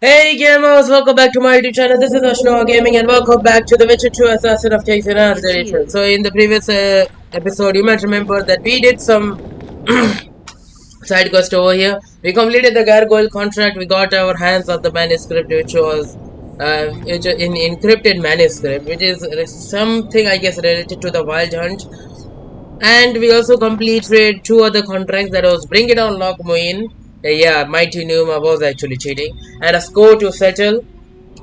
Hey gamers, welcome back to my YouTube channel. This is Ashnoa Gaming and welcome back to the Witcher 2 Assassin of Enhanced Edition. So in the previous episode, you might remember that we did some side quest over here. We completed the gargoyle contract. We got our hands on the manuscript, which was in encrypted manuscript, which is something I guess related to the wild hunt. And we also completed two other contracts, that was Bring It On Lock Moin. Yeah, Mighty Numa was actually cheating. And a score to settle.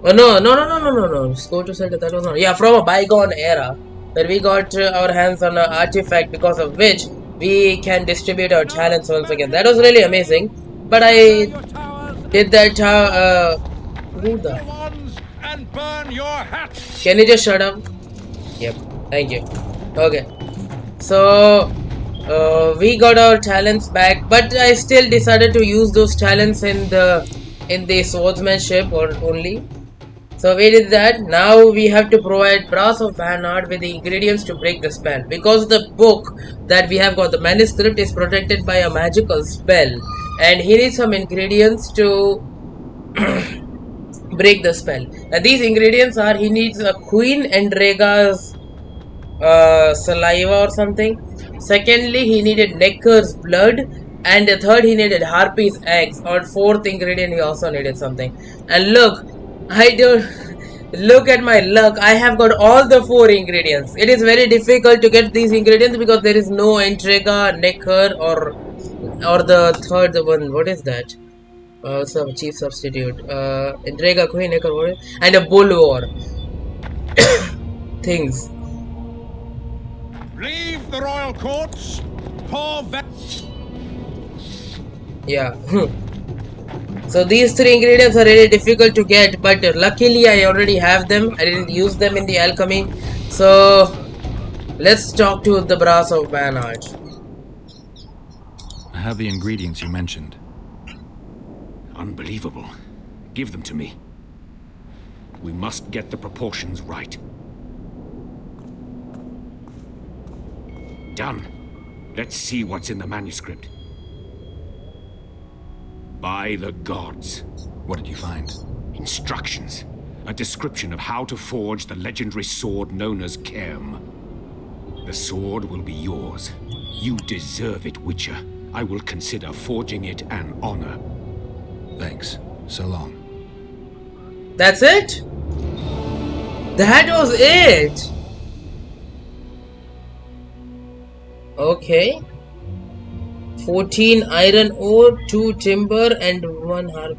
Oh no. Score to settle, that was not. Yeah, from a bygone era. Where we got our hands on an artifact because of which we can distribute our talents once again. That was really amazing. But I did that. Who the? Can you just shut up? Yep. Thank you. Okay. So we got our talents back, but I still decided to use those talents in the swordsmanship or only. So we did that. Now we have to provide Brass of Vanard with the ingredients to break the spell, because the book that we have got, the manuscript, is protected by a magical spell, and he needs some ingredients to break the spell. And these ingredients are: he needs a Queen Endrega's saliva or something. Secondly, he needed Necker's blood. And the third, he needed Harpy's eggs. Or fourth ingredient, he also needed something. And look, I don't look at my luck. I have got all the four ingredients. It is very difficult to get these ingredients because there is no Entrega, Necker, or the third one. What is that? Some chief substitute. Entrega, Queen, Necker, what is, and a Bulwar things. Leave the royal courts. Yeah. So these three ingredients are really difficult to get, but luckily I already have them. I didn't use them in the alchemy. So let's talk to the Brass of Vanard. I have the ingredients you mentioned. Unbelievable. Give them to me. We must get the proportions right. Done. Let's see what's in the manuscript. By the gods. What did you find? Instructions. A description of how to forge the legendary sword known as Kerm. The sword will be yours. You deserve it, Witcher. I will consider forging it an honor. Thanks. So long. That's it? That was it? Okay. 14 iron ore, 2 timber, and 1 harp.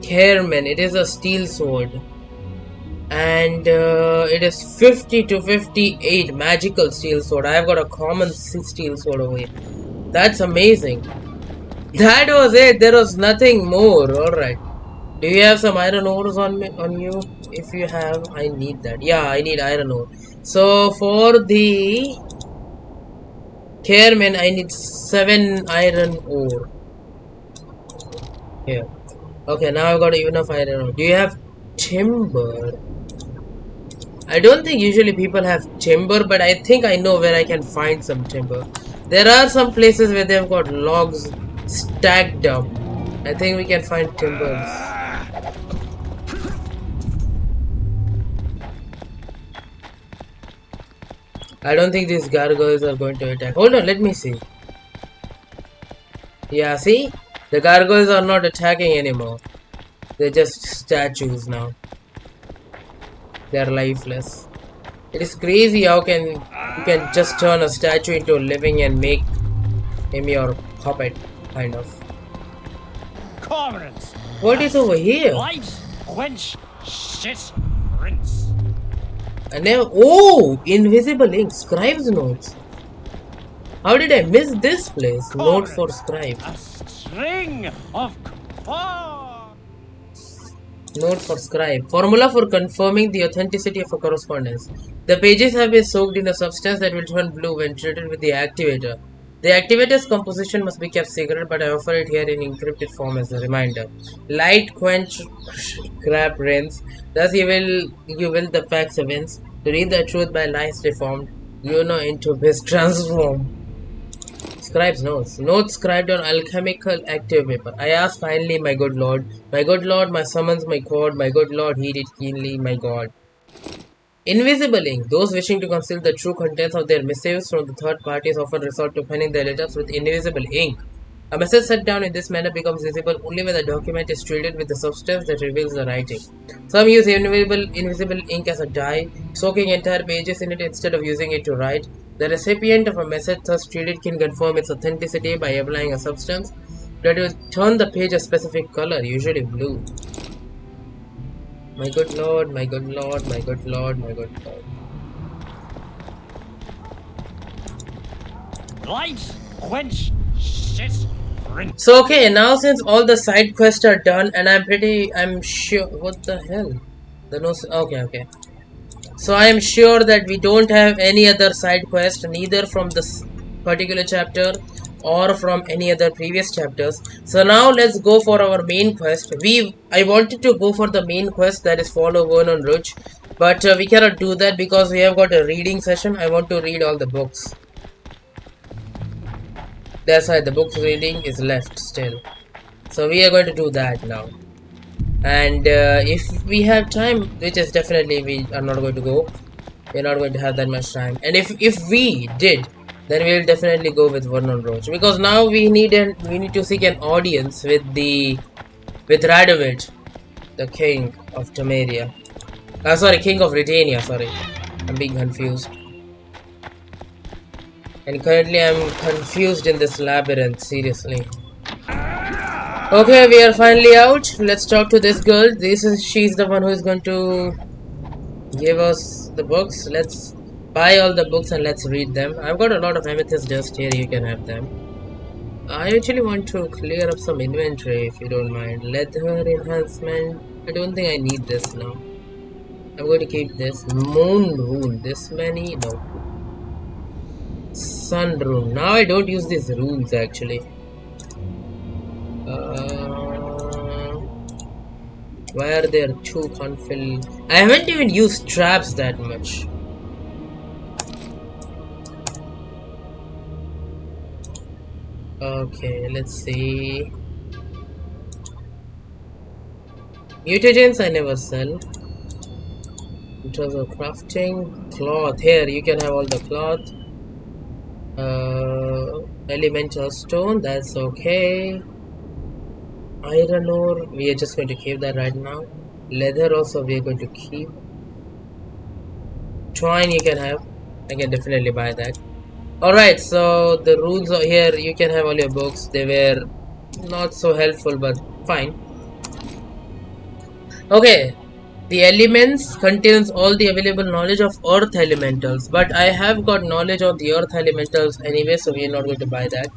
Kerman. It is a steel sword. And it is 50 to 58 magical steel sword. I have got a common steel sword over here. That's amazing. That was it. There was nothing more. Alright. Do you have some iron ores on you? If you have, I need that. Yeah, I need iron ore. So for the Careman, I need 7 iron ore. Here. Okay, now I've got enough iron ore. Do you have timber? I don't think usually people have timber, but I think I know where I can find some timber. There are some places where they've got logs stacked up. I think we can find timbers. I don't think these gargoyles are going to attack. Hold on, let me see. Yeah, see? The gargoyles are not attacking anymore. They're just statues now. They're lifeless. It is crazy how you can just turn a statue into a living and make him your puppet, kind of. Cormorants. What is over here? Light, quench, shit, rinse. And now, oh, invisible ink, scribe's notes. How did I miss this place? Note for scribe. A string of Note for scribe. Formula for confirming the authenticity of a correspondence. The pages have been soaked in a substance that will turn blue when treated with the activator. The activator's composition must be kept secret, but I offer it here in encrypted form as a reminder. Light, quench, scrap, rinse. Thus you will the facts events. To read the truth by lies reformed. You know into beast transform. Scribe's notes. Notes scribed on alchemical active paper. I asked finally, my good lord. My good lord, my summons, my cord. My good lord, heed it keenly, my god. Invisible ink. Those wishing to conceal the true contents of their missives from the third parties often resort to penning their letters with invisible ink. A message set down in this manner becomes visible only when the document is treated with the substance that reveals the writing. Some use invisible ink as a dye, soaking entire pages in it instead of using it to write. The recipient of a message thus treated can confirm its authenticity by applying a substance that will turn the page a specific color, usually blue. My good lord, my good lord, my good lord, my good lord. Light, quench, shit, rinse. So okay, now since all the side quests are done, and I'm sure. What the hell? The no. Okay. So I am sure that we don't have any other side quest, neither from this particular chapter or from any other previous chapters. So now let's go for our main quest. I wanted to go for the main quest, that is follow Vernon Rouge, but we cannot do that because we have got a reading session. I want to read all the books. That's why the book reading is left still. So we are going to do that now. And if we have time, which is definitely we are not going to go. We're not going to have that much time. And if we did, then we will definitely go with Vernon Roach, because now we need to seek an audience with Radovid, the king of Temeria. Sorry, king of Redania. Sorry, I'm being confused. And currently I'm confused in this labyrinth, seriously. Okay, we are finally out. Let's talk to this girl. She's the one who is going to give us the books. Let's buy all the books and let's read them. I've got a lot of amethyst dust here, you can have them. I actually want to clear up some inventory if you don't mind. Leather enhancement. I don't think I need this now. I'm going to keep this. Moon rune. This many? No. Sun rune. Now I don't use these runes actually. Why are there two confilled? I haven't even used traps that much. Okay, let's see. Mutagens I never sell. In terms of crafting, cloth. Here you can have all the cloth. Elemental stone, that's okay. Iron ore, we are just going to keep that right now. Leather also we are going to keep. Twine you can have. I can definitely buy that. Alright, so the rules are here. You can have all your books. They were not so helpful, but fine. Okay, the elements contains all the available knowledge of earth elementals, but I have got knowledge of the earth elementals anyway, so we are not going to buy that.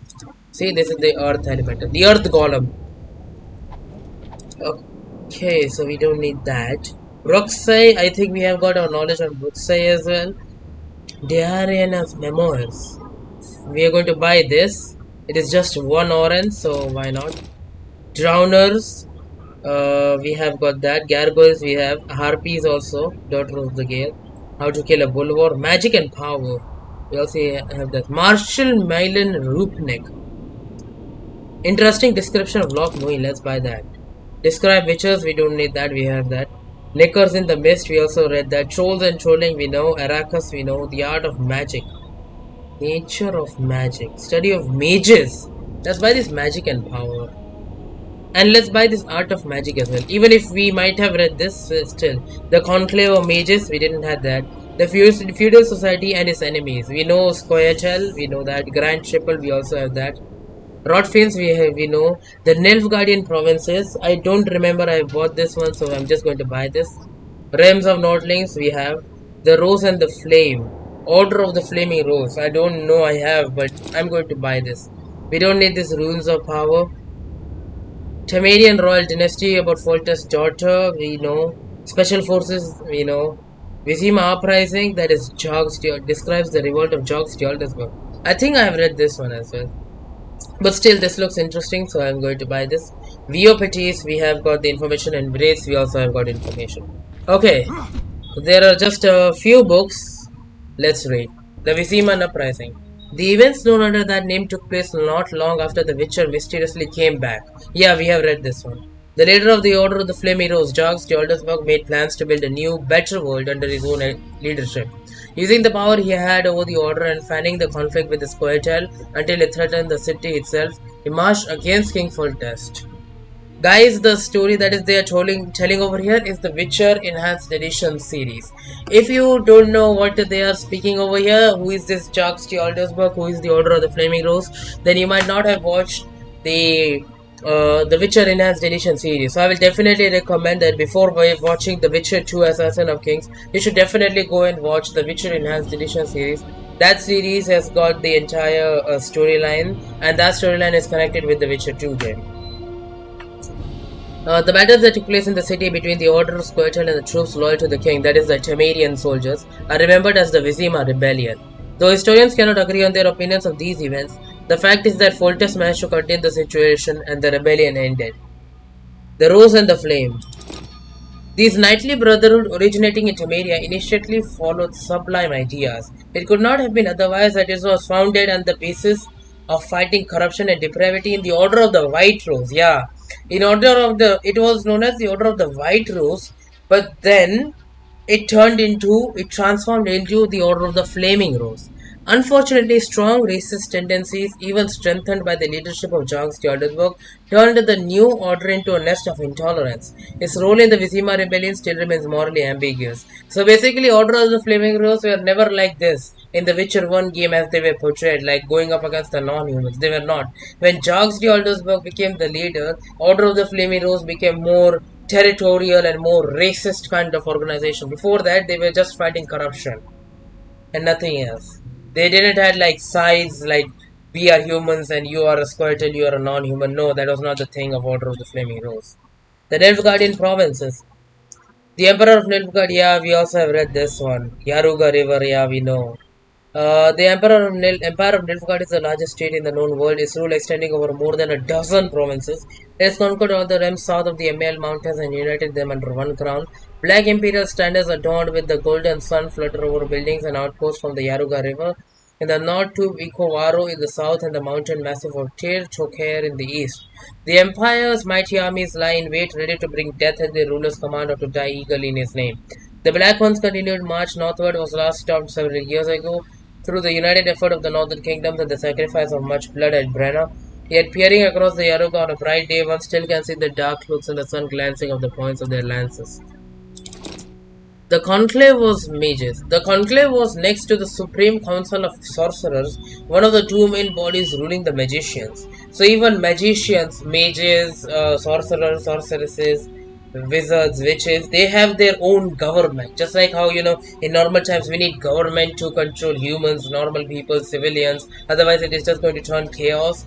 See, this is the earth elemental, the earth golem. Okay, so we don't need that. Bruxai, I think we have got our knowledge on Bruxai as well. Diariana's memoirs. We are going to buy this. It is just 1 orange, so why not? Drowners. We have got that. Gargoyles we have. Harpies also. Daughter of the Gale. How to kill a bulwark. Magic and power. We also have that. Marshal Milan Roopneck. Interesting description of Loch Nui. Let's buy that. Describe witches. We don't need that. We have that. Knickers in the Mist. We also read that. Trolls and trolling we know. Arrakis we know. The art of magic. Nature of magic. Study of mages. Let's buy this magic and power. And let's buy this art of magic as well. Even if we might have read this, still. The Conclave of Mages, we didn't have that. The Feudal Society and its enemies. We know Scoia'tael, we know that. Grand Triple, we also have that. Rotfiends, we know. The Nilfgaardian Provinces, I don't remember I bought this one, so I'm just going to buy this. Realms of Nordlings, we have. The Rose and the Flame. Order of the Flaming Rose. I don't know I have, but I'm going to buy this. We don't need this Runes of Power. Temerian Royal Dynasty about Foltest's daughter, we know. Special Forces, we know. Vizima Uprising, that is Jog's describes the revolt of Jog's Stjaldasburg. I think I have read this one as well. But still, this looks interesting, so I'm going to buy this. Viopetis, we have got the information, and Brace, we also have got information. Okay, there are just a few books. Let's read. The Vizima Uprising. The events known under that name took place not long after the Witcher mysteriously came back. Yeah, we have read this one. The leader of the Order of the Flaming Rose, Jogs de Aldersberg, made plans to build a new, better world under his own leadership. Using the power he had over the Order and fanning the conflict with the Squirtle until it threatened the city itself, he marched against King Foltest. Guys, the story that is they are telling over here is the Witcher Enhanced Edition series. If you don't know what they are speaking over here, who is this Jacques de Aldersberg, who is the Order of the Flaming Rose, then you might not have watched the Witcher Enhanced Edition series. So I will definitely recommend that before watching the Witcher 2 Assassin of Kings, you should definitely go and watch the Witcher Enhanced Edition series. That series has got the entire storyline, and that storyline is connected with the Witcher 2 game. The battles that took place in the city between the Order of Squirtle and the troops loyal to the king, that is the Temerian soldiers, are remembered as the Vizima Rebellion. Though historians cannot agree on their opinions of these events, the fact is that Foltest managed to contain the situation and the rebellion ended. The Rose and the Flame. These knightly brotherhood originating in Temeria initially followed sublime ideas. It could not have been otherwise that it was founded on the basis of fighting corruption and depravity in the Order of the White Rose. Yeah, it was known as the Order of the White Rose, but then it transformed into the Order of the Flaming Rose. Unfortunately, strong racist tendencies, even strengthened by the leadership of Jacques Jordansburg, turned the new order into a nest of intolerance. His role in the Vizima rebellion still remains morally ambiguous. So basically, Order of the Flaming Rose were never like this in the Witcher 1 game as they were portrayed, like going up against the non-humans. They were not. When Jacques de Aldersberg became the leader, Order of the Flaming Rose became more territorial and more racist kind of organization. Before that, they were just fighting corruption and nothing else. They didn't have like sides like we are humans and you are a Squirtle, you are a non-human. No, that was not the thing of Order of the Flaming Rose. The Nilfgaardian provinces. The Emperor of Nilfgaard, yeah, we also have read this one. Yaruga River, yeah, we know. The Empire of Nilfgaard is the largest state in the known world. Its rule extending over more than a dozen provinces. It has conquered all the realms south of the Email Mountains and united them under one crown. Black imperial standards adorned with the golden sun flutter over buildings and outposts from the Yaruga River. In the north to Vikovaro in the south and the mountain massif of Tir Chokher in the east. The empire's mighty armies lie in wait, ready to bring death at their ruler's command or to die eagerly in his name. The Black One's continued march northward was last stopped several years ago through the united effort of the northern kingdoms and the sacrifice of much blood at Brenna. Yet peering across the Yaruga on a bright day, one still can see the dark cloaks in the sun glancing off the points of their lances. The conclave was mages. The conclave was next to the Supreme Council of Sorcerers, one of the two main bodies ruling the magicians. So even magicians, mages, sorcerers, sorceresses, wizards, witches, they have their own government. Just like how, in normal times we need government to control humans, normal people, civilians. Otherwise it is just going to turn chaos.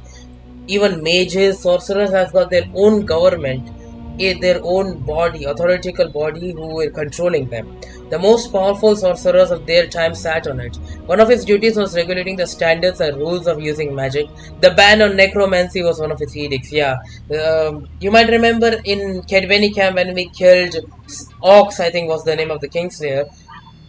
Even mages, sorcerers have got their own government, their own body, authoritative body who were controlling them. The most powerful sorcerers of their time sat on it. One of its duties was regulating the standards and rules of using magic. The ban on necromancy was one of its edicts. Yeah, you might remember in Kedveni camp when we killed Ox, I think was the name of the Kingslayer.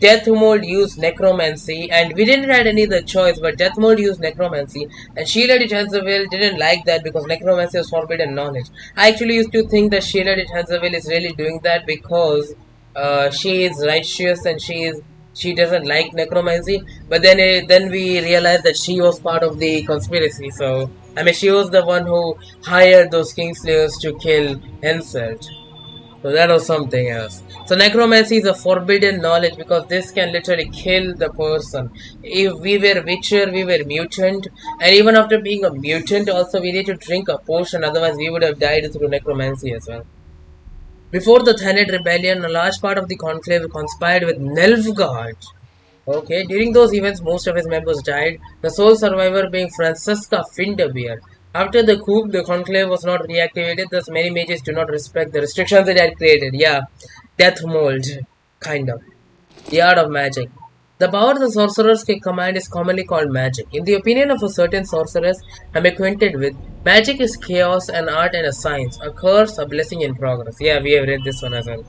Deathmold used necromancy, and we didn't have any other choice, but Deathmold used necromancy, and Sheila de Tanzaville didn't like that because necromancy was forbidden knowledge. I actually used to think that Sheila de Tanzaville is really doing that because she is righteous and she doesn't like necromancy, but then we realized that she was part of the conspiracy, so I mean she was the one who hired those Kingslayers to kill Henselt. So that was something else. So necromancy is a forbidden knowledge because this can literally kill the person. If we were Witcher, we were mutant, and even after being a mutant, also we need to drink a potion, otherwise we would have died through necromancy as well. Before the Thanid rebellion, a large part of the conclave conspired with Nilfgaard. Okay, during those events, most of his members died, the sole survivor being Francesca Finderbeer. After the coup, the conclave was not reactivated, thus many mages do not respect the restrictions it had created. Yeah, death mold, kind of. The art of magic. The power the sorcerers can command is commonly called magic. In the opinion of a certain sorceress I'm acquainted with, magic is chaos, an art and a science, a curse, a blessing in progress. Yeah, we have read this one as well.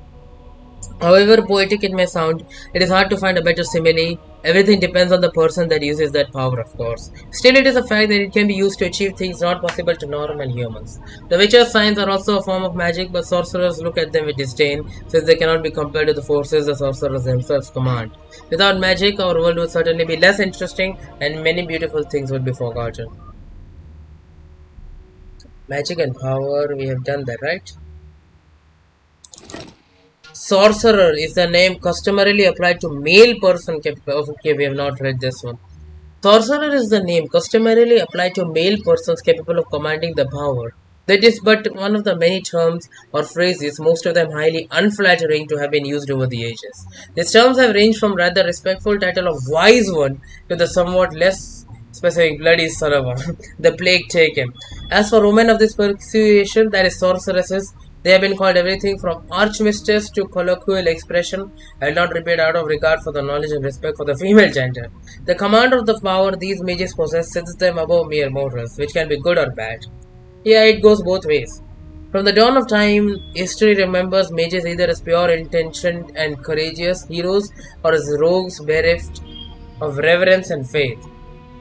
However poetic it may sound, it is hard to find a better simile. Everything depends on the person that uses that power, of course. Still, it is a fact that it can be used to achieve things not possible to normal humans. The Witcher's signs are also a form of magic, but sorcerers look at them with disdain, since they cannot be compared to the forces the sorcerers themselves command. Without magic, our world would certainly be less interesting, and many beautiful things would be forgotten. Magic and power, we have done that, right? Sorcerer is the name customarily applied to male person capable. Okay, we have not read this one. Sorcerer is the name customarily applied to male persons capable of commanding the power. That is but one of the many terms or phrases, most of them highly unflattering, to have been used over the ages. These terms have ranged from rather respectful title of wise one to the somewhat less specific bloody son of a the plague take him. As for women of this persuasion, that is sorceresses, they have been called everything from archmistress to colloquial expression. I will not repeat out of regard for the knowledge and respect for the female gender. The command of the power these mages possess sets them above mere mortals, which can be good or bad. Yeah, it goes both ways. From the dawn of time, history remembers mages either as pure intentioned and courageous heroes or as rogues bereft of reverence and faith.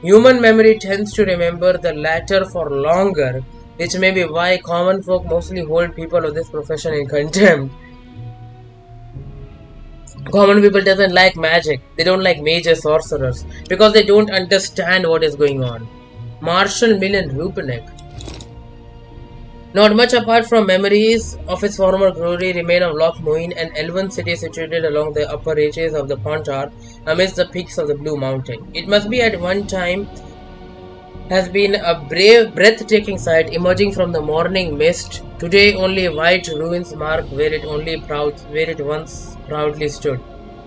Human memory tends to remember the latter for longer, which may be why common folk mostly hold people of this profession in contempt. Common people doesn't like magic. They don't like mages, sorcerers, because they don't understand what is going on. Marshall Millen Rupenek. Not much apart from memories of its former glory remain of Loch Moine, an elven city situated along the upper reaches of the Pontar amidst the peaks of the Blue Mountain. It must be at one time has been a brave, breathtaking sight emerging from the morning mist. Today, only white ruins mark where it once proudly stood.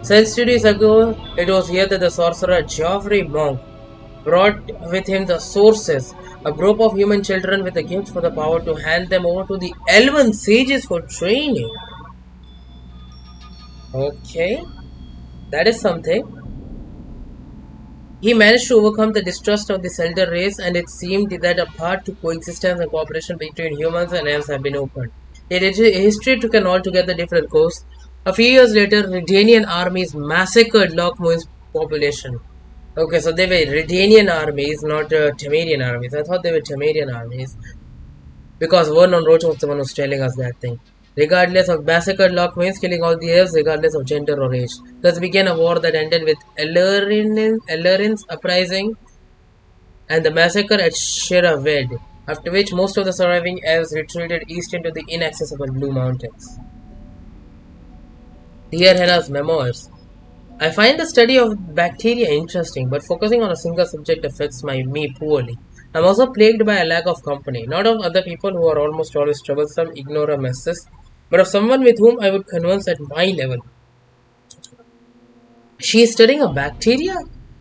Centuries ago, it was here that the sorcerer Geoffrey Monk brought with him the sources, a group of human children with a gift for the power to hand them over to the elven sages for training. Okay, that is something. He managed to overcome the distrust of the elder race, and it seemed that a path to coexistence and cooperation between humans and elves had been opened. Yet history took an altogether different course. A few years later, Redanian armies massacred Lochmoin's population. Okay, so they were Redanian armies, not Temerian armies. I thought they were Temerian armies because Vernon Roach was the one who was telling us that thing. Regardless of massacred Lochmains killing all the elves, regardless of gender or age. Thus began a war that ended with Ellerin's uprising and the massacre at Shiraved, after which most of the surviving elves retreated east into the inaccessible Blue Mountains. Dear Hannah's memoirs. I find the study of bacteria interesting, but focusing on a single subject affects me poorly. I am also plagued by a lack of company, not of other people who are almost always troublesome ignoramuses, but of someone with whom I would converse at my level. She is studying a bacteria?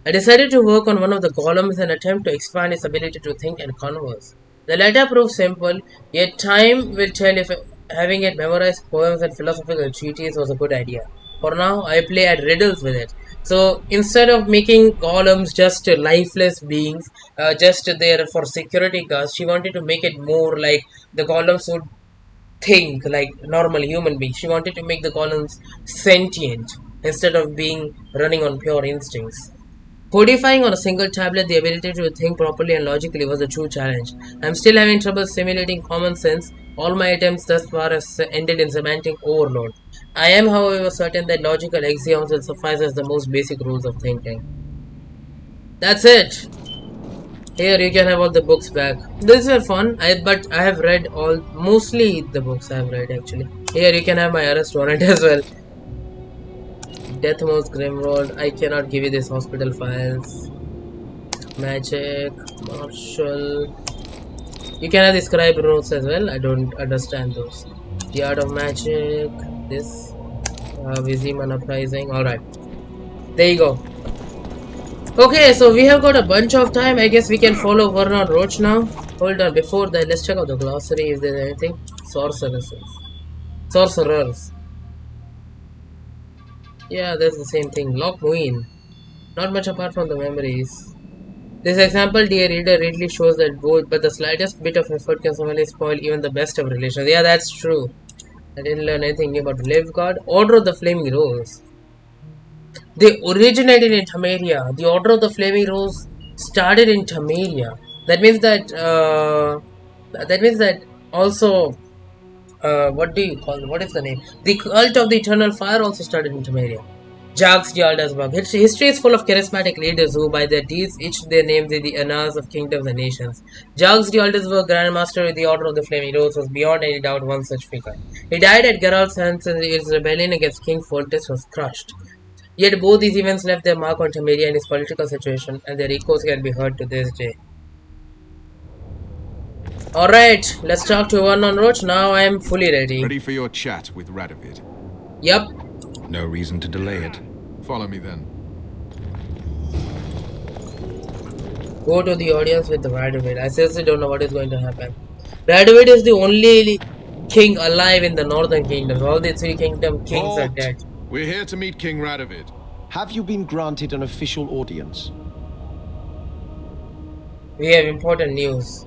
I decided to work on one of the columns in an attempt to expand its ability to think and converse. The latter proved simple, yet time will tell if having it memorize poems and philosophical treatises was a good idea. For now, I play at riddles with it. So instead of making columns just lifeless beings, just there for security guards, she wanted to make it more like the columns would think like normal human beings. She wanted to make the columns sentient instead of being running on pure instincts. Codifying on a single tablet the ability to think properly and logically was a true challenge. I'm still having trouble simulating common sense. All my attempts thus far have ended in semantic overload. I am, however, certain that logical axioms will suffice as the most basic rules of thinking. That's it! Here you can have all the books back. These were fun, but I have read mostly the books I have read actually. Here you can have my arrest warrant as well. Deathmost Grimrold. I cannot give you these hospital files. Magic, Marshall. You can have the scribe rules as well. I don't understand those. The art of magic. This. Vizima uprising. Alright. There you go. Okay, so we have got a bunch of time. I guess we can follow Vernon Roach now. Hold on, before that, let's check out the glossary if there's anything. Sorcerers. Yeah, that's the same thing. Loch Muin. Not much apart from the memories. This example, dear reader, really shows that both, but the slightest bit of effort can suddenly spoil even the best of relations. Yeah, that's true. I didn't learn anything new about Livguard. Order of the Flaming Rose. They originated in Temeria. The Order of the Flaming Rose started in Temeria. That means that also what do you call it? What is the name? The Cult of the Eternal Fire also started in Temeria. Jags the Aldersburg. History is full of charismatic leaders who, by their deeds, etched their names in the annals of kingdoms and nations. Jags the Aldersburg, Grand Master with the Order of the Flaming Rose, was beyond any doubt one such figure. He died at Geralt's hands and his rebellion against King Foltest was crushed. Yet both these events left their mark on Temeria and his political situation, and their echoes can be heard to this day. Alright, let's talk to one on Roach. Now I am fully ready. Ready for your chat with Radovid. Yep. No reason to delay it. Follow me then. Go to the audience with Radovid. I seriously don't know what is going to happen. Radovid is the only king alive in the Northern Kingdoms. All the three kingdom kings are dead. We're here to meet King Radovid. Have you been granted an official audience? We have important news.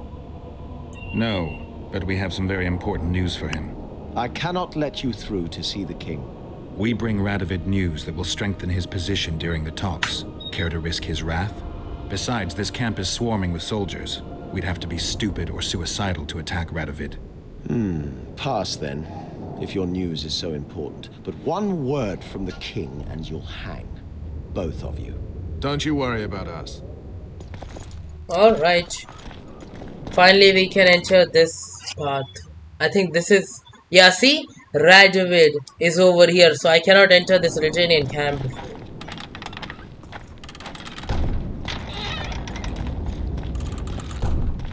No, but we have some very important news for him. I cannot let you through to see the king. We bring Radovid news that will strengthen his position during the talks. Care to risk his wrath? Besides, this camp is swarming with soldiers. We'd have to be stupid or suicidal to attack Radovid. Pass then, if your news is so important. But one word from the king and you'll hang. Both of you. Don't you worry about us. Alright. Finally we can enter this path. I think this is... Yeah, see? Radovid is over here, so I cannot enter this Redanian camp.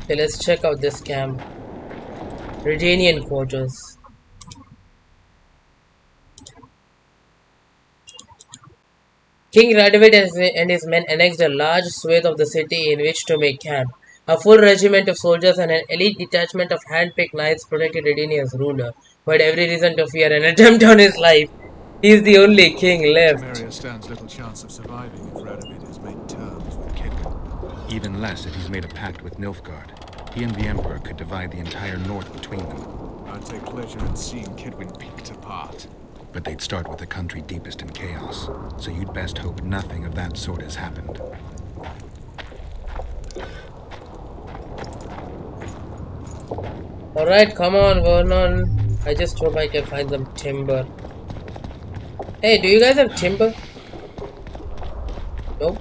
Okay, let's check out this camp. Redanian quarters. King Radovid and his men annexed a large swathe of the city in which to make camp. A full regiment of soldiers and an elite detachment of hand-picked knights protected Redania as ruler, who had every reason to fear an attempt on his life. He is the only king left. Temeria stands little chance of surviving if Radovid has made terms with Kedwin. Even less if he's made a pact with Nilfgaard. He and the Emperor could divide the entire north between them. I'd take pleasure in seeing Kedwin picked apart. But they'd start with the country deepest in chaos, so you'd best hope nothing of that sort has happened. Alright, come on, Vernon. I just hope I can find some timber. Hey, do you guys have timber? Nope.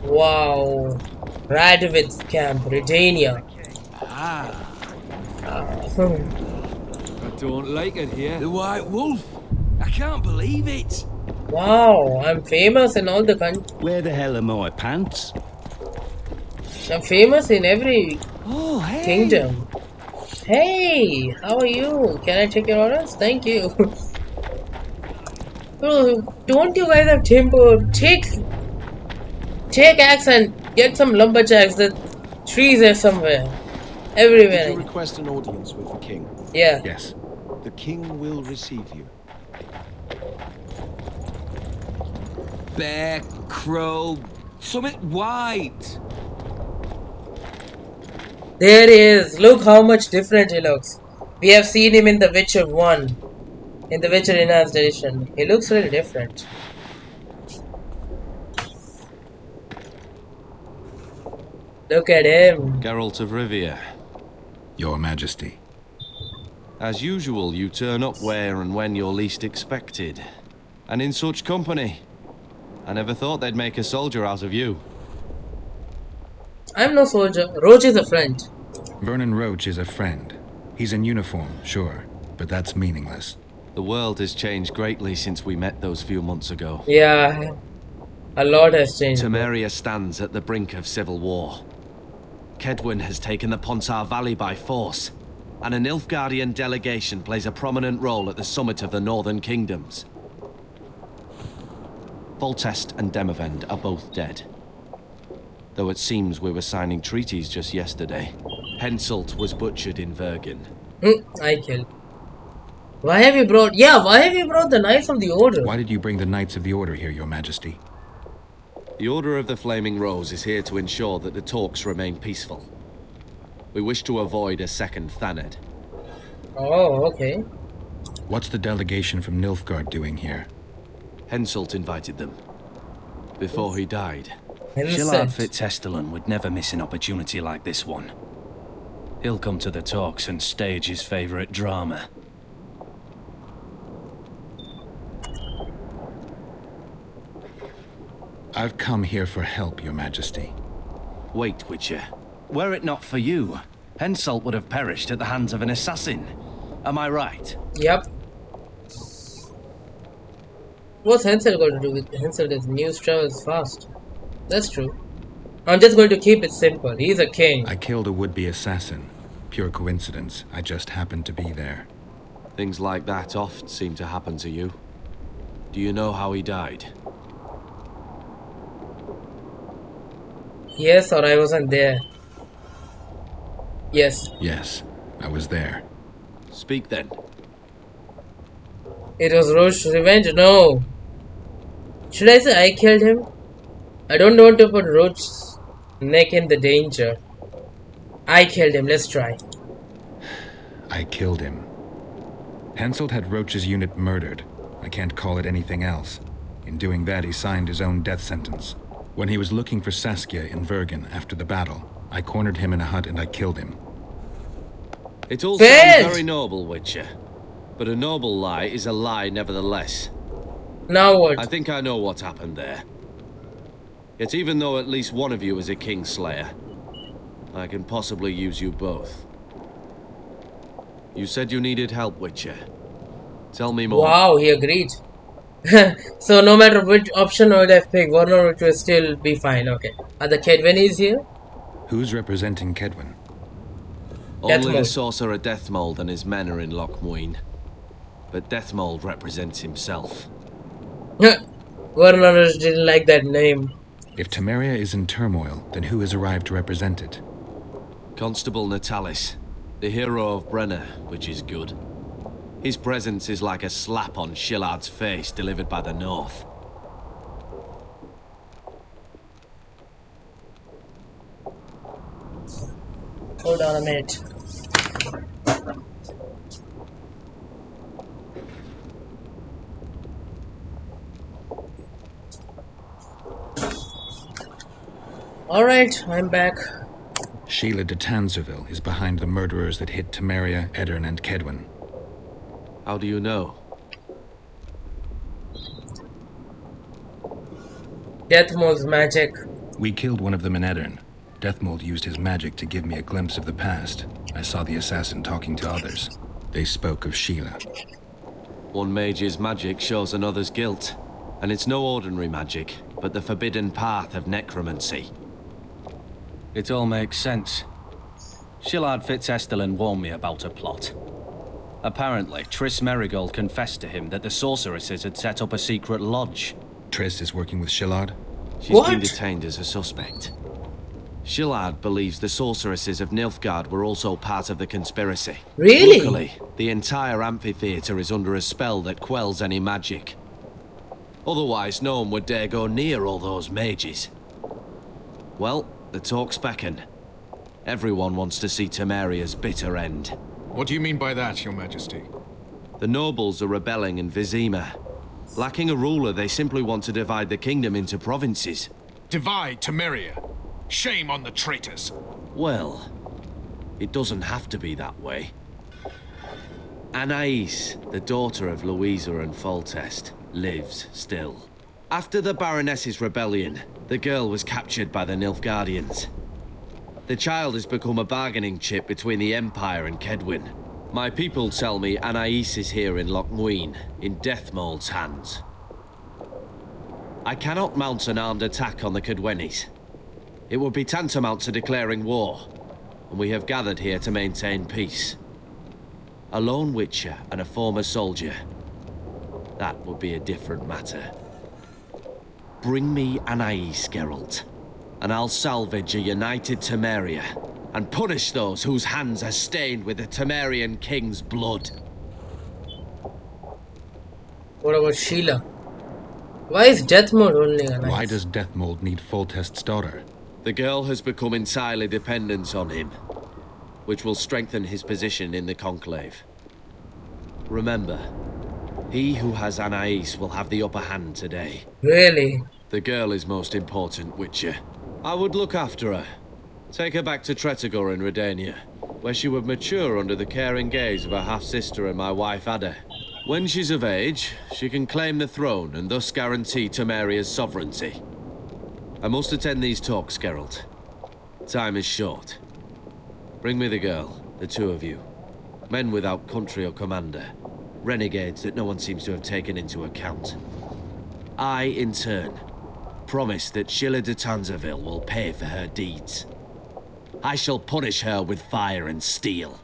Wow. Radovid's camp, Redania. I don't like it here. The White Wolf. I can't believe it. Wow, I'm famous in all the country. Where the hell are my pants? I'm famous in every Hey. kingdom. Hey, how are you? Can I take your orders? Thank you. Oh, don't you guys have timber? Take axe and get some lumberjacks. The trees are somewhere. Did Everywhere. you request an audience with the king? Yeah. Yes. The king will receive you. Bear, crow, something white. There he is. Look how much different he looks. We have seen him in The Witcher 1. In The Witcher Enhanced Edition. He looks really different. Look at him. Geralt of Rivia. Your Majesty. As usual, you turn up where and when you're least expected. And in such company. I never thought they'd make a soldier out of you. I'm no soldier. Roach is a friend. Vernon Roach is a friend. He's in uniform, sure, but that's meaningless. The world has changed greatly since we met those few months ago. Yeah. A lot has changed. Temeria stands at the brink of civil war. Kedwin has taken the Pontar Valley by force, and a Nilfgaardian delegation plays a prominent role at the summit of the Northern Kingdoms. Foltest and Demavend are both dead. Though it seems we were signing treaties just yesterday. Henselt was butchered in Vergen. I killed. Why have you brought... Yeah, why have you brought the Knights of the Order? Why did you bring the Knights of the Order here, Your Majesty? The Order of the Flaming Rose is here to ensure that the talks remain peaceful. We wish to avoid a second Thaned. Oh, okay. What's the delegation from Nilfgaard doing here? Henselt invited them. Before he died. Shillard Fitzestelin would never miss an opportunity like this one. He'll come to the talks and stage his favorite drama. I've come here for help, Your Majesty. Wait, Witcher. Were it not for you, Henselt would have perished at the hands of an assassin. Am I right? Yep. What's Hansel going to do with Hansel? Is news travels fast. That's true. I'm just going to keep it simple. He's a king. I killed a would-be assassin. Pure coincidence. I just happened to be there. Things like that oft seem to happen to you. Do you know how he died? Yes, or I wasn't there. Yes. Yes, I was there. Speak then. It was Roche's revenge? No. Should I say I killed him? I don't want to put Roche's neck in the danger. I killed him. Let's try. I killed him. Henselt had Roach's unit murdered. I can't call it anything else. In doing that, he signed his own death sentence. When he was looking for Saskia in Vergen after the battle, I cornered him in a hut and I killed him. It all sounds very noble, Witcher. But a noble lie is a lie nevertheless. Now what? I think I know what happened there. Yet even though at least one of you is a Kingslayer, I can possibly use you both. You said you needed help, Witcher. Tell me more. Wow, he agreed. So no matter which option I would have picked, one or two will still be fine. Okay. Are the Kedwen is here? Who's representing Kedwen? Only the sorcerer Deathmold and his men are in Lochmuin. But Deathmold represents himself. Warners didn't like that name. If Temeria is in turmoil, then who has arrived to represent it? Constable Natalis, the hero of Brenner, which is good. His presence is like a slap on Shillard's face delivered by the North. Hold on a minute. Alright, I'm back. Sheila de Tanzerville is behind the murderers that hit Temeria, Eddern, and Kedwen. How do you know? Deathmold's magic. We killed one of them in Eddern. Deathmold used his magic to give me a glimpse of the past. I saw the assassin talking to others. They spoke of Sheila. One mage's magic shows another's guilt. And it's no ordinary magic, but the forbidden path of necromancy. It all makes sense. Shillard Fitzestelin warned me about a plot. Apparently, Triss Merigold confessed to him that the sorceresses had set up a secret lodge. Triss is working with Shillard? She's been detained as a suspect. Shillard believes the sorceresses of Nilfgaard were also part of the conspiracy. Really? Luckily, the entire amphitheater is under a spell that quells any magic. Otherwise, no one would dare go near all those mages. Well, the talks beckon. Everyone wants to see Temeria's bitter end. What do you mean by that, Your Majesty? The nobles are rebelling in Vizima. Lacking a ruler, they simply want to divide the kingdom into provinces. Divide Temeria. Shame on the traitors. Well, it doesn't have to be that way. Anais, the daughter of Louisa and Foltest, lives still. After the Baroness's rebellion, the girl was captured by the Nilfgaardians. The child has become a bargaining chip between the Empire and Kedwen. My people tell me Anais is here in Lochmuin, in Deathmold's hands. I cannot mount an armed attack on the Kedwenis. It would be tantamount to declaring war, and we have gathered here to maintain peace. A lone witcher and a former soldier. That would be a different matter. Bring me Anais, Geralt, and I'll salvage a united Temeria and punish those whose hands are stained with the Temerian king's blood. What about Sheila? Why is death mode only alive? Why does Deathmold need Foltest's daughter? The girl has become entirely dependent on him, which will strengthen his position in the Conclave. Remember, he who has Anais will have the upper hand today. Really? The girl is most important, Witcher. I would look after her. Take her back to Tretogor in Redania, where she would mature under the caring gaze of her half-sister and my wife Ada. When she's of age, she can claim the throne and thus guarantee Temeria's sovereignty. I must attend these talks, Geralt. Time is short. Bring me the girl, the two of you. Men without country or commander. Renegades that no one seems to have taken into account. I, in turn, promise that Sheila de Tanzaville will pay for her deeds. I shall punish her with fire and steel.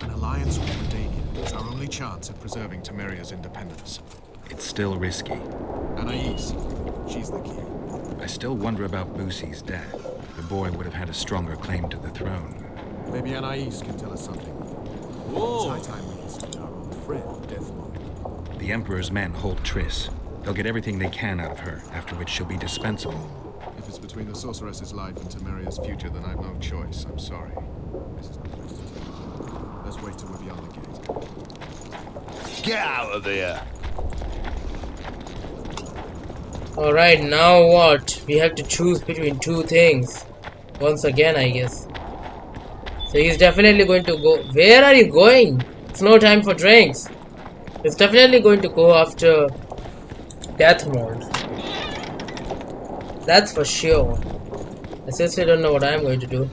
An alliance with Redania is our only chance at preserving Temeria's independence. It's still risky. Anais, she's the key. I still wonder about Boosie's death. The boy would have had a stronger claim to the throne. Maybe Anais can tell us something. Whoa! It's high time we consider our old friend, Deathmold. The Emperor's men hold Triss. They'll get everything they can out of her, after which she'll be dispensable. If it's between the sorceress's life and Temeria's future, then I've no choice. I'm sorry. This is not place to take. Let's wait till we're beyond the gate. Get out of here! Alright, now what? We have to choose between two things. Once again, I guess. So he's definitely going to go. Where are you going? It's no time for drinks. He's definitely going to go after death mode. That's for sure. I seriously don't know what I'm going to do.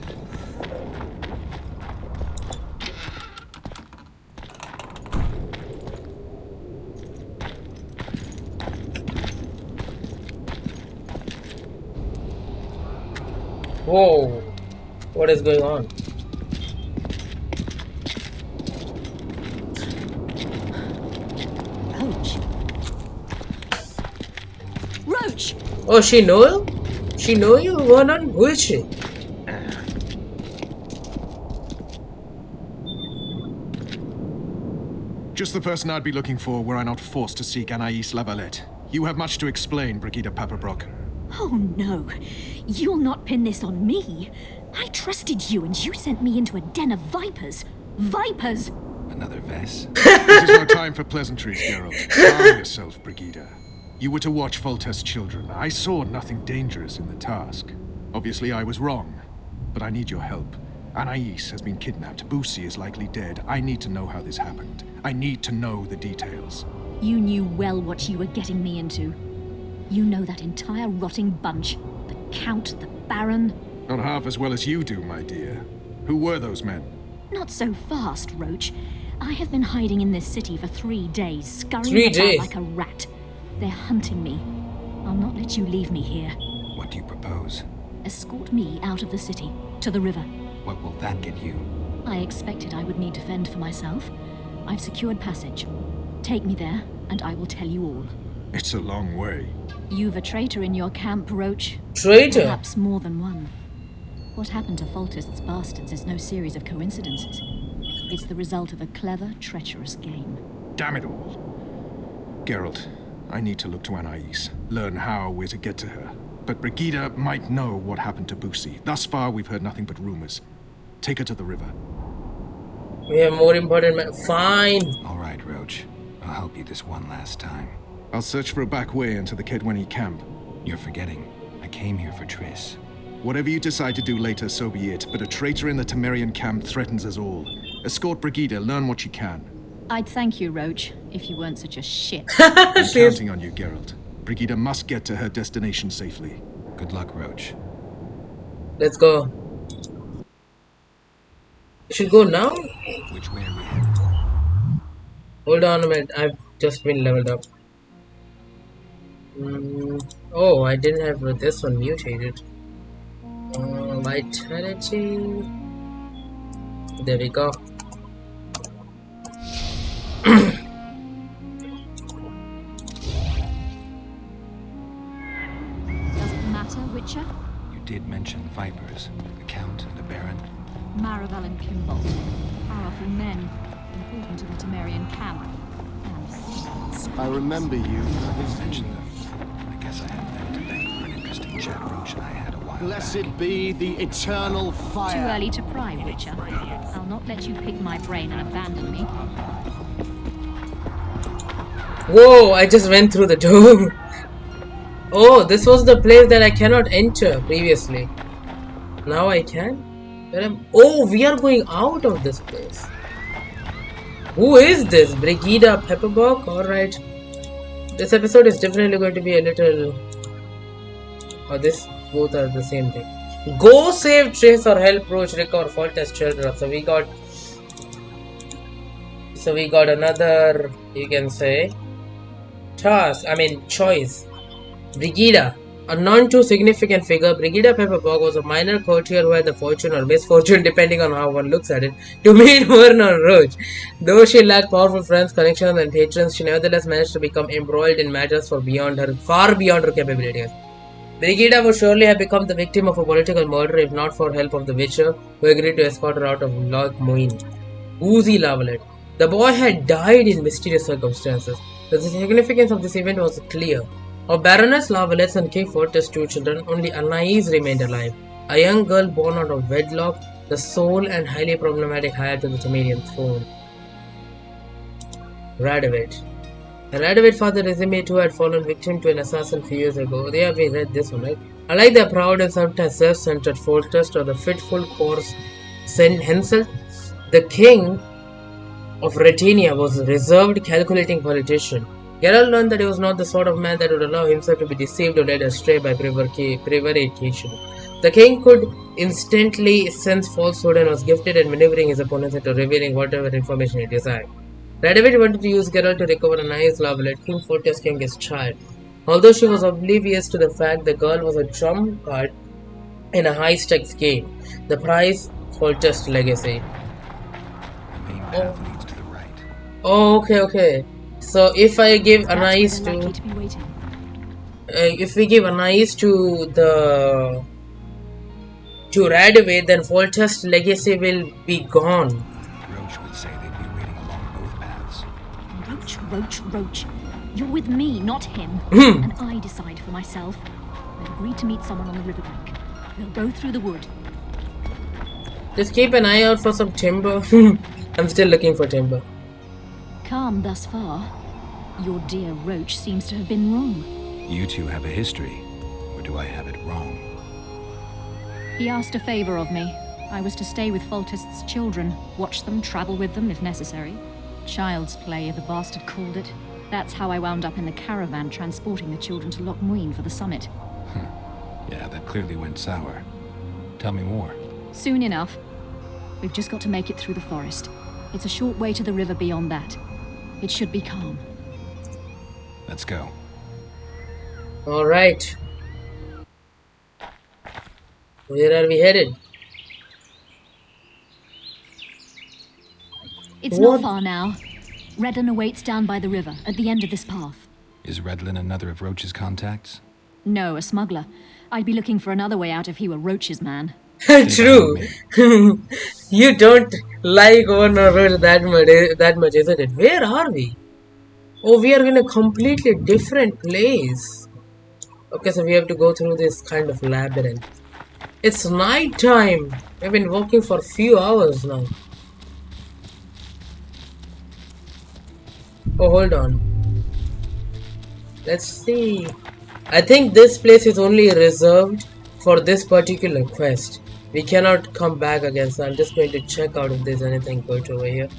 Whoa, what is going on? Roach! Oh, she know you? She know you, Vernon? Who is she? Just the person I'd be looking for were I not forced to seek Anais Lavalette. You have much to explain, Brigida Paperbrook. Oh no, you'll not pin this on me. I trusted you and you sent me into a den of vipers. Vipers! Another Vess? This is no time for pleasantries, Geralt. Calm yourself, Brigida. You were to watch Foltest's children. I saw nothing dangerous in the task. Obviously, I was wrong. But I need your help. Anais has been kidnapped. Boosie is likely dead. I need to know how this happened. I need to know the details. You knew well what you were getting me into. You know that entire rotting bunch. The Count, the Baron. Not half as well as you do, my dear. Who were those men? Not so fast, Roach. I have been hiding in this city for 3 days, scurrying about like a rat. They're hunting me. I'll not let you leave me here. What do you propose? Escort me out of the city, to the river. What will that get you? I expected I would need to fend for myself. I've secured passage. Take me there, and I will tell you all. It's a long way. You've a traitor in your camp, Roach. Traitor? Perhaps more than one. What happened to Foltest's bastards is no series of coincidences. It's the result of a clever, treacherous game. Damn it all. Geralt, I need to look to Anais, learn how we're to get to her. But Brigida might know what happened to Boosie. Thus far, we've heard nothing but rumors. Take her to the river. We have more important men. Fine. All right, Roach. I'll help you this one last time. I'll search for a back way into the Kedweni camp. You're forgetting. I came here for Triss. Whatever you decide to do later, so be it. But a traitor in the Temerian camp threatens us all. Escort Brigida, learn what you can. I'd thank you, Roach, if you weren't such a shit. I'm counting on you, Geralt. Brigida must get to her destination safely. Good luck, Roach. Let's go. You should go now? Which way are we headed? Hold on a minute. I've just been leveled up. Oh, I didn't have this one mutated. Vitality. There we go. Does it matter, Witcher? You did mention Vipers, the Count and the Baron. Maravel and Kimball. Powerful men, important to the Temerian camp. And I remember you. Mention them. Guess I have them to thank for an interesting chat Roach and I had a while Blessed back. be the eternal fire. Too early to pry, Witcher. I'll not let you pick my brain and abandon me. Whoa, I just went through the door. Oh, this was the place that I cannot enter previously. Now I can? Oh, we are going out of this place. Who is this? Brigida Pepperbock? Alright. This episode is definitely going to be a little... Or this, both are the same thing. Go save Trace or help Roach recover Foltest children. So we got another, you can say, choice. Brigida. A none too significant figure, Brigida Pepperbock was a minor courtier who had the fortune or misfortune, depending on how one looks at it, to meet Vernon Roach. Though she lacked powerful friends, connections, and patrons, she nevertheless managed to become embroiled in matters far beyond her capabilities. Brigida would surely have become the victim of a political murder if not for help of the Witcher, who agreed to escort her out of Loch Moine. Woozy Lavalette. The boy had died in mysterious circumstances. The significance of this event was clear. Of Baroness Lavalette and King Foltest's two children, only Anais remained alive. A young girl born out of wedlock, the sole and highly problematic heir to the Temerian throne. Radovid. Radovid father Rezime too had fallen victim to an assassin few years ago. We read this one, right? Unlike the proud and sometimes self-centered Foltest or the fitful, coarse Henselt, the king of Retinia was a reserved, calculating politician. Geralt learned that he was not the sort of man that would allow himself to be deceived or led astray by prevarication. The king could instantly sense falsehood and was gifted at maneuvering his opponents into revealing whatever information he desired. Radovid wanted to use Geralt to recover Anais Lavalette, King Foltest's youngest child. Although she was oblivious to the fact the girl was a trump card in a high-stakes game, the prize Foltest's legacy. The main path leads to the right. Oh, okay. So if I give Anais to... if we give Anais to Radovid, then Foltest's legacy will be gone. Roach would say they'd be waiting along both paths. Roach. You're with me, not him. And I decide for myself. I've agreed to meet someone on the riverbank. We'll go through the wood. Just keep an eye out for some timber. I'm still looking for timber. Calm thus far. Your dear Roach seems to have been wrong. You two have a history, or do I have it wrong? He asked a favor of me. I was to stay with Foltest's children, watch them, travel with them if necessary. Child's play, the bastard called it. That's how I wound up in the caravan transporting the children to Loch Moine for the summit. Yeah, that clearly went sour. Tell me more. Soon enough. We've just got to make it through the forest. It's a short way to the river beyond that. It should be calm. Let's go. Alright. Where are we headed? It's not far now. Redlin awaits down by the river, at the end of this path. Is Redlin another of Roach's contacts? No, a smuggler. I'd be looking for another way out if he were Roach's man. True. You don't like Warner Road that much, isn't it? Where are we? Oh, we are in a completely different place. Okay, so we have to go through this kind of labyrinth. It's night time. We've been walking for a few hours now. Oh, hold on. Let's see. I think this place is only reserved for this particular quest. We cannot come back again, so I'm just going to check out if there's anything good over here.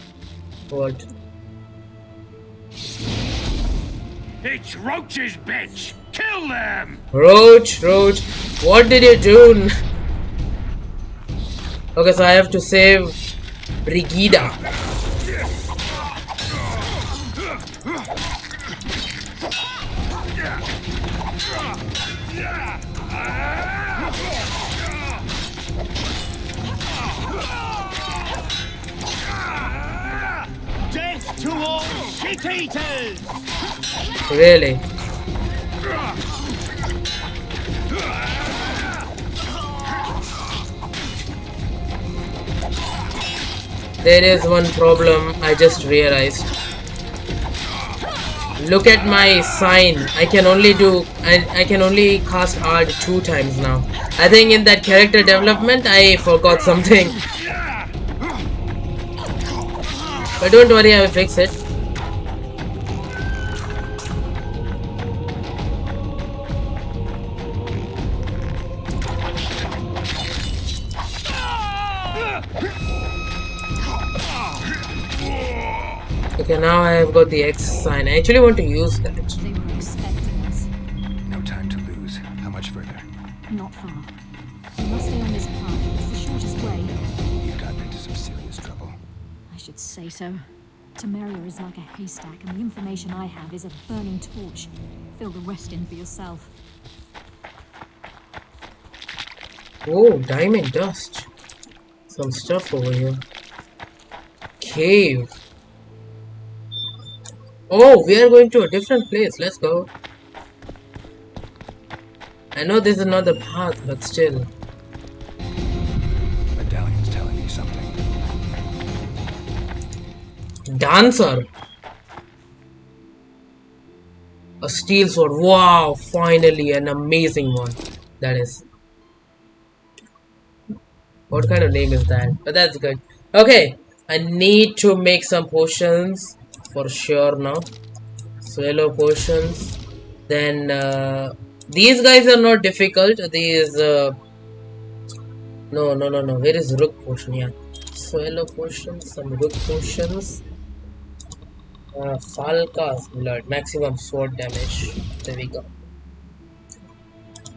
What? It's Roach's bitch! Kill them! Roach, what did you do? Okay, so I have to save Brigida. Death to all shit-eaters! Really? There is one problem I just realized. Look at my sign. I can only cast art 2 times now. I think in that character development I forgot something. But don't worry, I will fix it. Okay, now I have got the X sign. I actually want to use that. They were expecting us. No time to lose. How much further? Not far. We must stay on this path. It's the shortest way. You've gotten into some serious trouble. I should say so. Temeria is like a haystack, and the information I have is a burning torch. Fill the rest in for yourself. Oh, diamond dust. Some stuff over here. Cave. Oh, we are going to a different place. Let's go. I know this is not the path, but still. Medallion's telling me something. Dancer. A steel sword. Wow, finally an amazing one. That is. What kind of name is that? But that's good. Okay, I need to make some potions for sure now. Swallow potions. Then these guys are not difficult. These no. Where is rook potion? Yeah, swallow potions. Some rook potions. Falca's blood. Maximum sword damage. There we go.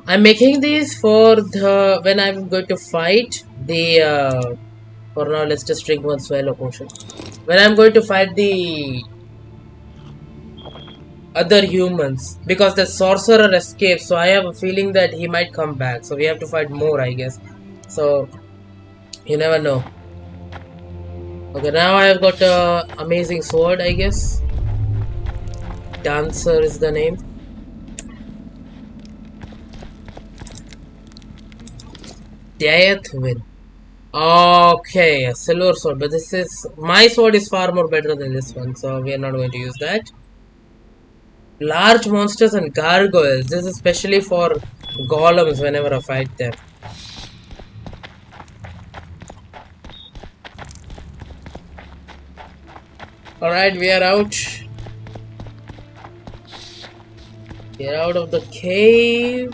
I'm making these for the when I'm going to fight the for now let's just drink one swallow potion. When I'm going to fight the other humans, because the sorcerer escaped, so I have a feeling that he might come back, so we have to fight more, I guess. So you never know. Okay, now I have got a amazing sword, I guess. Dancer is the name. Deathwind. Okay, a silver sword, but this is my sword is far more better than this one, so we are not going to use that. Large monsters and gargoyles. This is especially for golems whenever I fight them. Alright, we are out. Get out of the cave.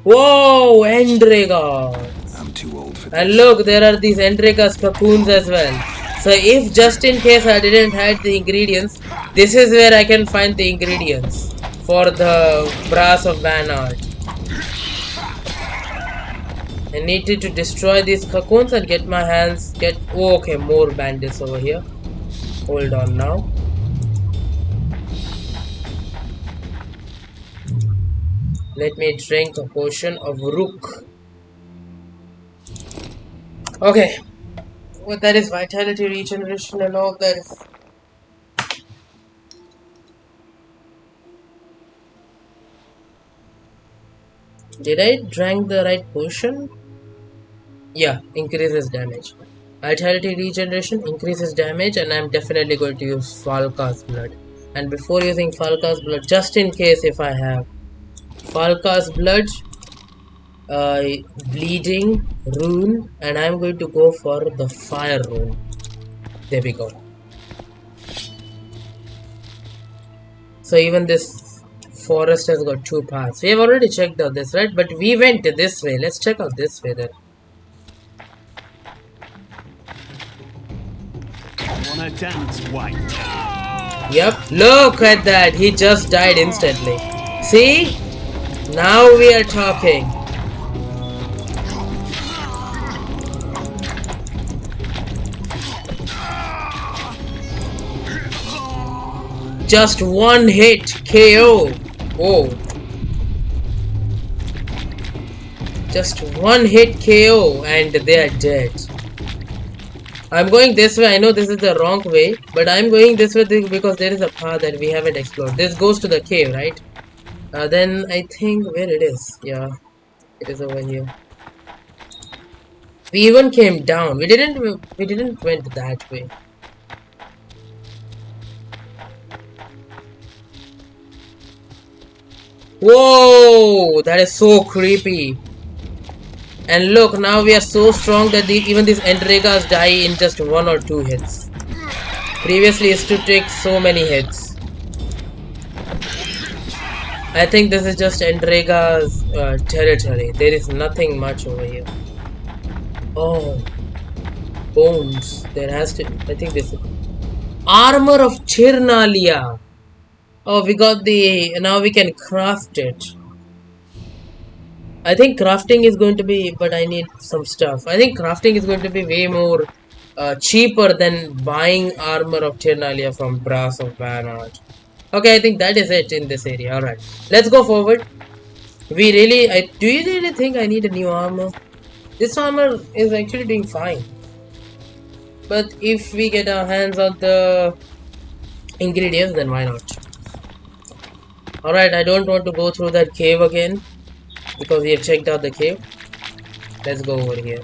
Whoa, Endregas. I'm too old for this. And look, there are these Endregas cocoons as well. So if just in case I didn't have the ingredients, this is where I can find the ingredients for the brass of Banard. I needed to destroy these cocoons and get my hands oh, okay, more bandits over here. Hold on now. Let me drink a potion of Rook. Okay. What that is, vitality regeneration and all that is. Did I drink the right potion? Yeah, increases damage. Vitality regeneration increases damage, and I'm definitely going to use Falca's blood. And before using Falca's blood, just in case if I have Falca's blood, bleeding rune, and I'm going to go for the fire rune. There we go. So even this forest has got 2 paths. We have already checked out this, right? But we went this way. Let's check out this way then. Wanna dance, white? Yep, look at that. He just died instantly. See? Now we are talking. Just one hit KO. Oh. Just one hit KO and they are dead. I'm going this way. I know this is the wrong way, but I'm going this way because there is a path that we haven't explored. This goes to the cave, right? Then I think where it is. Yeah, it is over here. We even came down. We didn't went that way. Whoa, that is so creepy. And look, now we are so strong that even these Endregas die in just 1 or 2 hits. Previously, it used to take so many hits. I think this is just Endrega's territory. There is nothing much over here. Oh, bones. There has to. I think this is armor of Chirnalia. Oh, we got the. Now we can craft it. I think crafting is going to be, but I need some stuff. I think crafting is going to be way more cheaper than buying armor of Chirnalia from Brass of Banard. Okay, I think that is it in this area. Alright, let's go forward. We really, do you really think I need a new armor? This armor is actually doing fine. But if we get our hands on the ingredients, then why not? Alright, I don't want to go through that cave again, because we have checked out the cave. Let's go over here.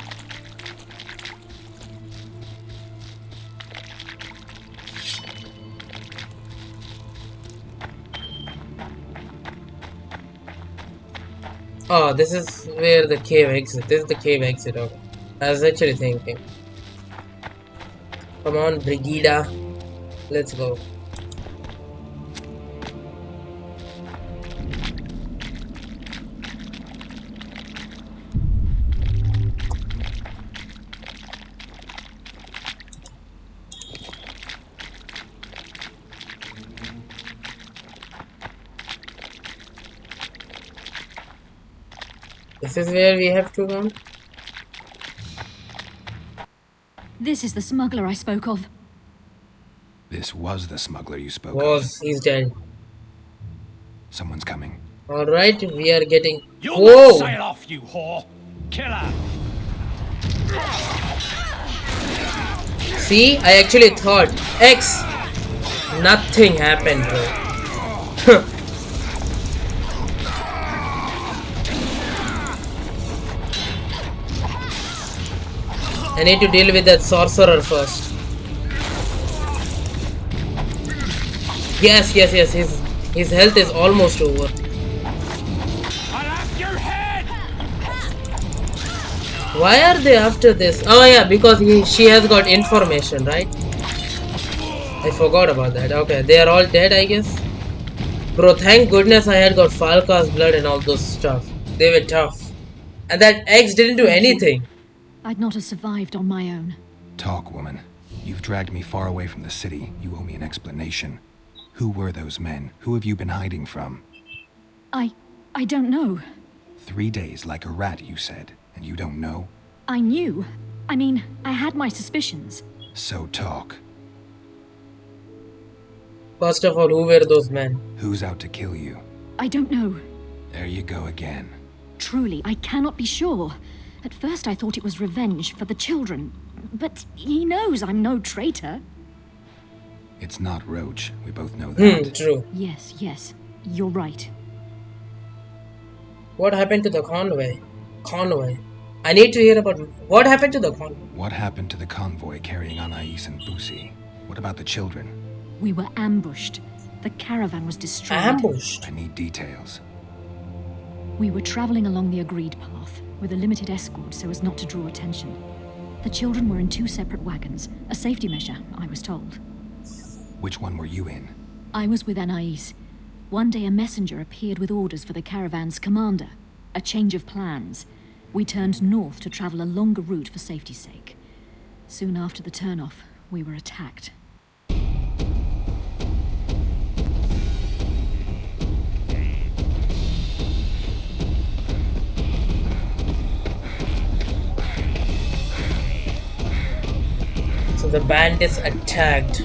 Oh, this is where the cave exit. This is the cave exit. Okay. I was actually thinking. Come on, Brigida. Let's go. This is where we have to go. This is the smuggler I spoke of. This was the smuggler you spoke of. He's dead. Someone's coming. Alright, we are getting. You'll not sail off, you whore! Kill her! See, I actually thought X. Nothing happened, bro. I need to deal with that sorcerer first. Yes. His health is almost over. I'll have your head! Why are they after this? Oh yeah, because she has got information, right? I forgot about that. Okay, they are all dead, I guess. Bro, thank goodness I had got Falca's blood and all those stuff. They were tough. And that X didn't do anything. I'd not have survived on my own. Talk, woman. You've dragged me far away from the city. You owe me an explanation. Who were those men? Who have you been hiding from? I don't know. 3 days like a rat, you said, and you don't know? I knew. I mean, I had my suspicions. So talk. First of all, who were those men? Who's out to kill you? I don't know. There you go again. Truly, I cannot be sure. At first I thought it was revenge for the children. But he knows I'm no traitor. It's not Roach. We both know that. True. Yes. You're right. What happened to the convoy? I need to hear about what happened to the convoy. What happened to the convoy carrying Anais and Busi? What about the children? We were ambushed. The caravan was destroyed. Ambushed? I need details. We were traveling along the agreed path, with a limited escort so as not to draw attention. The children were in 2 separate wagons, a safety measure, I was told. Which one were you in? I was with Anais. One day a messenger appeared with orders for the caravan's commander. A change of plans. We turned north to travel a longer route for safety's sake. Soon after the turnoff, we were attacked. So the bandits attacked.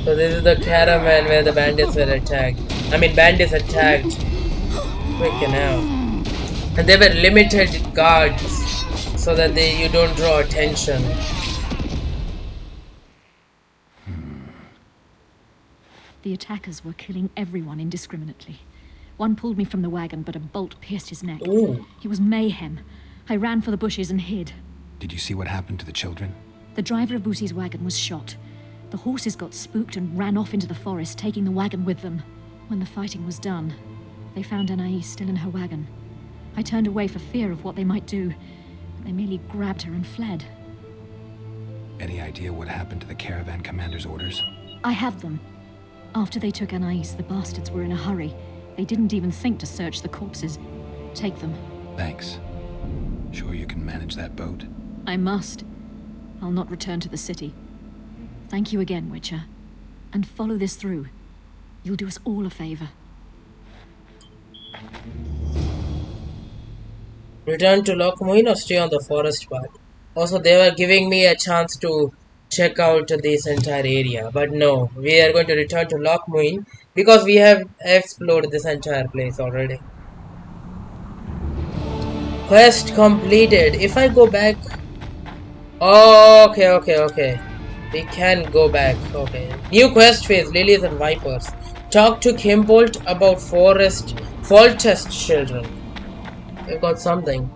So this is the caravan where the bandits were attacked. Bandits attacked. Freaking hell. And they were limited guards so that you don't draw attention. The attackers were killing everyone indiscriminately. One pulled me from the wagon, but a bolt pierced his neck. Ooh. It was mayhem. I ran for the bushes and hid. Did you see what happened to the children? The driver of Busi's wagon was shot. The horses got spooked and ran off into the forest, taking the wagon with them. When the fighting was done, they found Anais still in her wagon. I turned away for fear of what they might do, but they merely grabbed her and fled. Any idea what happened to the caravan commander's orders? I have them. After they took Anais, the bastards were in a hurry. They didn't even think to search the corpses. Take them. Thanks. Sure you can manage that boat? I must. I'll not return to the city. Thank you again, Witcher. And follow this through. You'll do us all a favor. Return to Lockmuir or stay on the forest path? Also, they were giving me a chance to check out this entire area, but no, we are going to return to Lockmuir because we have explored this entire place already. Quest completed. If I go back... Oh, okay. We can go back. Okay. New quest phase, Lilies and Vipers. Talk to Kimbolt about Foltest children. We've got something.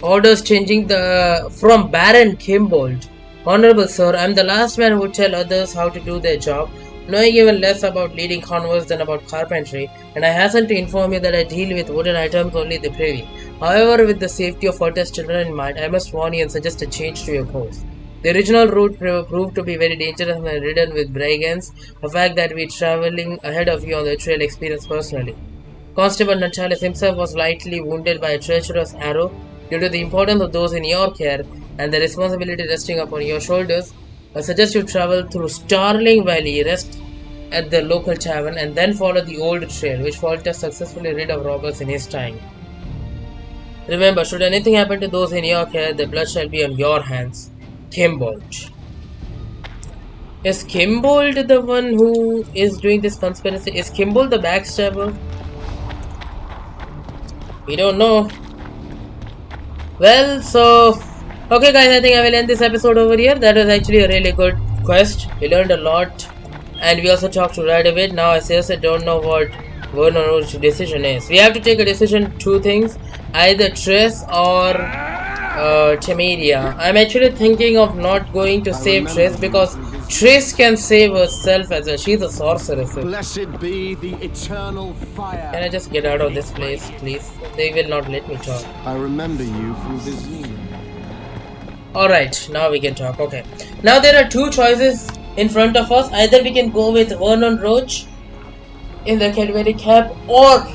Orders changing from Baron Kimbolt. Honorable sir, I'm the last man who would tell others how to do their job, knowing even less about leading convoys than about carpentry, and I hasten to inform you that I deal with wooden items only in the privy. However, with the safety of Foltest children in mind, I must warn you and suggest a change to your course. The original route proved to be very dangerous and ridden with brigands, a fact that we travelling ahead of you on the trail experienced personally. Constable Natalis himself was lightly wounded by a treacherous arrow. Due to the importance of those in your care and the responsibility resting upon your shoulders, I suggest you travel through Starling Valley, rest at the local tavern, and then follow the old trail, which Foltest successfully rid of robbers in his time. Remember, should anything happen to those in your care, the blood shall be on your hands. Kimbolt. Is Kimbolt the one who is doing this conspiracy? Is Kimbolt the backstabber? We don't know. Well, so... Okay guys, I think I will end this episode over here. That was actually a really good quest. We learned a lot. And we also talked to Radovid. Now I seriously don't know what Vernon decision is. We have to take a decision, two things. Either Triss or Temeria. I'm actually thinking of not going to save Triss because Triss can save herself as a... She's a sorceress. Blessed be the eternal fire. Can I just get out of this place, please? They will not let me talk. I remember you from Vizine. Alright, now we can talk. Okay. Now there are two choices in front of us. Either we can go with Vernon Roach in the Calvary Cap, or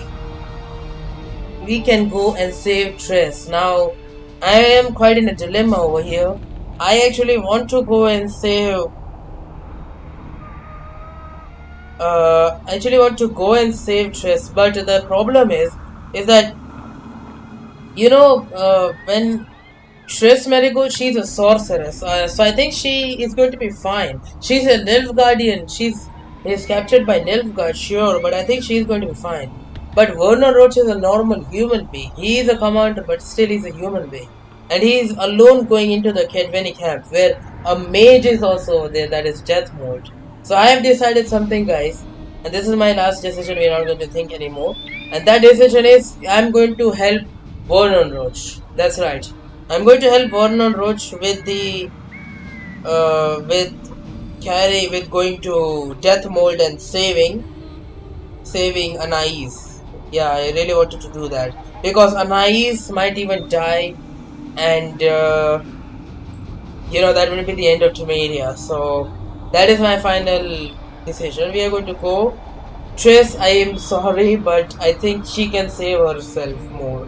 we can go and save Triss. Now, I am quite in a dilemma over here. I actually want to go and save... Triss, but the problem is that, you know, when Triss Marigold, she's a sorceress, so I think she is going to be fine. She's a Nilfgaardian. She's captured by Nilfgaard, sure, but I think she's going to be fine. But Vernon Roach is a normal human being. He is a commander, but still he's a human being. And he is alone going into the Kedveni camp, where a mage is also there, that is Death Mode. So I have decided something, guys, and this is my last decision. We're not going to think anymore. And that decision is, I'm going to help Vernon Roach. That's right. I'm going to help Vernon Roach with the with going to Death Mold and saving Anais. Yeah, I really wanted to do that because Anais might even die, and you know, that will be the end of Temeria. So that is my final decision. We are going to go. Triss, I am sorry, but I think she can save herself more.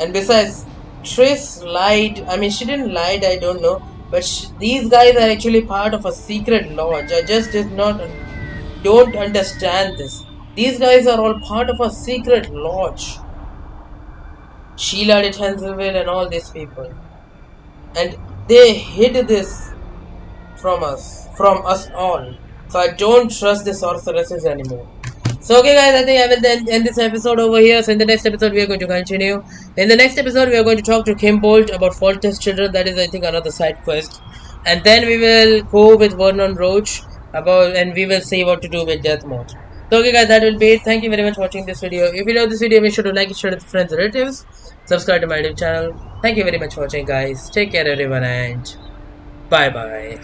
And besides, Triss lied. I mean, she didn't lie, I don't know. But these guys are actually part of a secret lodge. I just don't understand this. These guys are all part of a secret lodge. Sheila de Tanzerville and all these people. And they hid this from us all. So I don't trust the sorceresses anymore. So okay guys, I think I will then end this episode over here. So in the next episode we are going to continue. In the next episode we are going to talk to Kimbolt about Foltest children. That is, I think, another side quest. And then we will go with Vernon Roach and we will see what to do with Death Mode. So okay guys, that will be it. Thank you very much for watching this video. If you love this video, make sure to like it, share it with friends and relatives. Subscribe to my YouTube channel. Thank you very much for watching guys. Take care everyone and bye bye.